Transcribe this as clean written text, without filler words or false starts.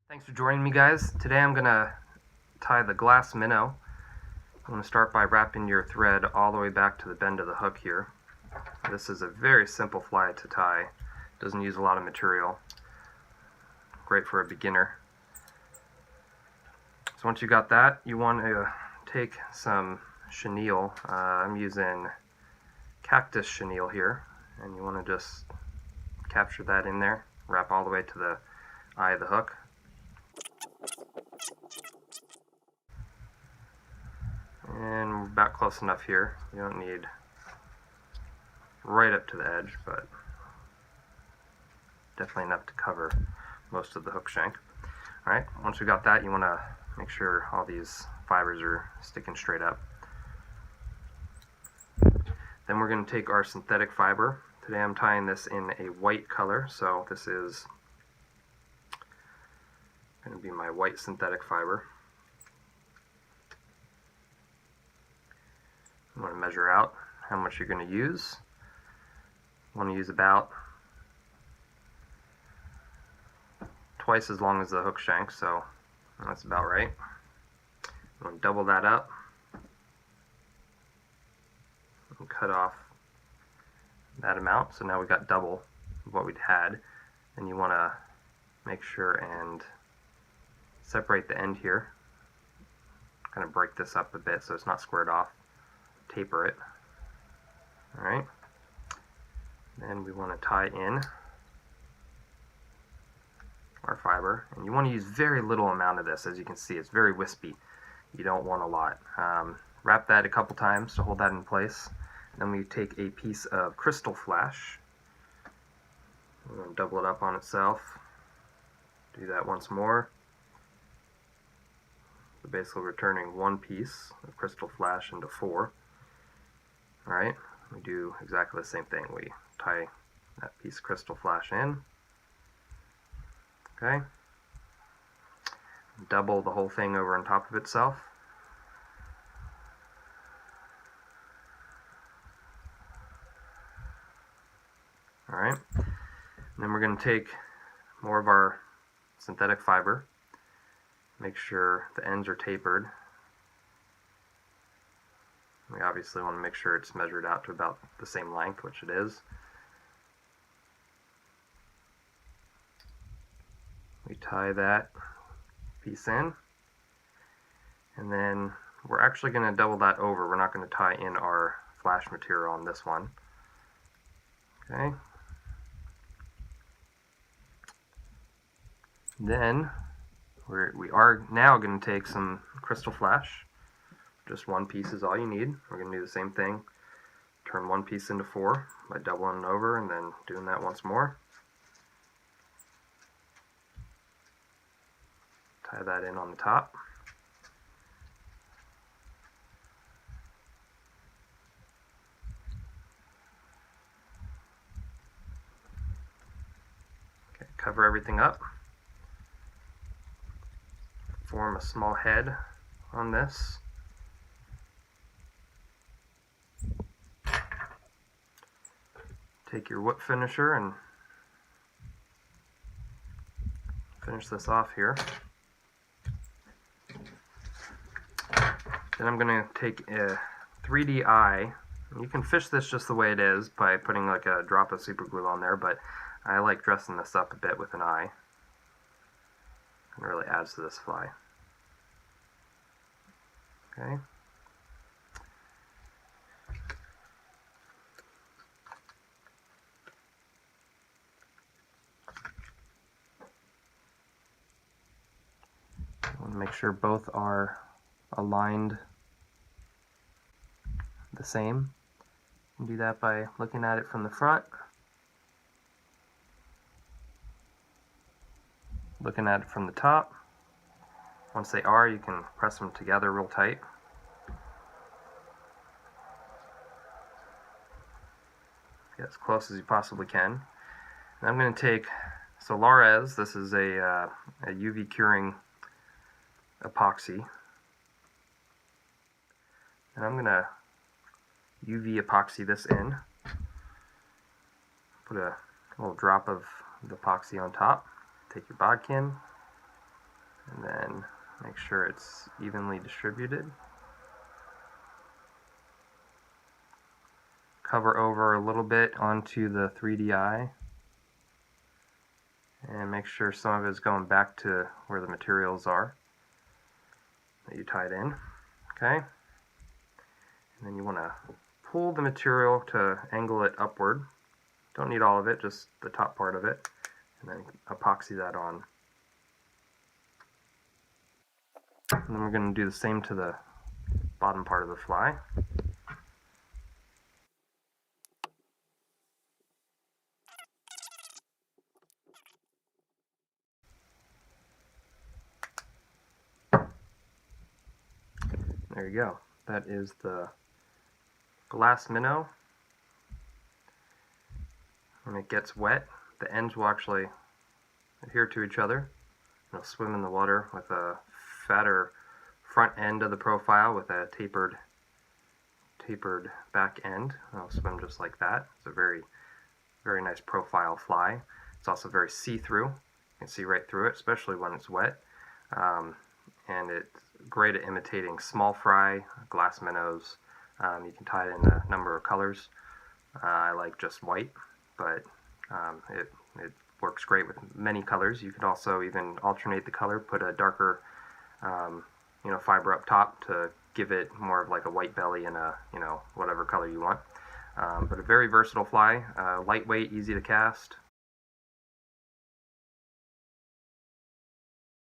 Thanks for joining me, guys. Today I'm going to tie the glass minnow. I'm going to start by wrapping your thread all the way back to the bend of the hook here. This is a very simple fly to tie. Doesn't use a lot of material. Great for a beginner. So once you got that, you want to take some chenille. I'm using cactus chenille here, and you want to just capture that in there, wrap all the way to the eye of the hook. And we're about close enough here. You don't need right up to the edge, but definitely enough to cover most of the hook shank. Alright, once we got that, you want to make sure all these fibers are sticking straight up. Then we're going to take our synthetic fiber. Today I'm tying this in a white color, so this is going to be my white synthetic fiber. You want to measure out how much you're going to use. You want to use about twice as long as the hook shank, so that's about right. You want to double that up and cut off that amount, so now we got double of what we'd had. And you want to make sure and separate the end here, kind of break this up a bit so it's not squared off, taper it. Alright, then we want to tie in our fiber, and you want to use very little amount of this. As you can see, it's very wispy. You don't want a lot. Wrap that a couple times to hold that in place. Then we take a piece of crystal flash. We're going to double it up on itself. Do that once more. So basically we're turning one piece of crystal flash into four. Alright, we do exactly the same thing. We tie that piece of crystal flash in. Okay. Double the whole thing over on top of itself. Alright. Then we're going to take more of our synthetic fiber. Make sure the ends are tapered. We obviously want to make sure it's measured out to about the same length, which it is. We tie that piece in, and then we're actually going to double that over. We're not going to tie in our flash material on this one. Okay. Then we are now going to take some crystal flash. Just one piece is all you need. We're going to do the same thing. Turn one piece into four by doubling it over and then doing that once more. Tie that in on the top. Okay, cover everything up. Form a small head on this. Take your whip finisher and finish this off here. Then I'm going to take a 3D eye. You can fish this just the way it is by putting like a drop of super glue on there, but I like dressing this up a bit with an eye. It really adds to this fly. Okay. I want to make sure both are aligned the same. You can do that by looking at it from the front, looking at it from the top. Once they are, you can press them together real tight. Get as close as you possibly can. And I'm going to take Solares. This is a UV curing epoxy. And I'm going to UV epoxy this in. Put a little drop of the epoxy on top. Take your bodkin, Make sure it's evenly distributed. Cover over a little bit onto the 3D eye and make sure some of it is going back to where the materials are that you tied in. Okay? And then you want to pull the material to angle it upward. Don't need all of it, just the top part of it, and then epoxy that on. And then we're going to do the same to the bottom part of the fly. There you go. That is the glass minnow. When it gets wet, the ends will actually adhere to each other. It'll swim in the water with a fatter front end of the profile with a tapered back end. It'll swim just like that. It's a very nice profile fly. It's also very see-through. You can see right through it, especially when it's wet. And it's great at imitating small fry, glass minnows. You can tie it in a number of colors. I like just white, but it works great with many colors. You could also even alternate the color, put a darker fiber up top to give it more of like a white belly and a whatever color you want. But a very versatile fly, lightweight, easy to cast.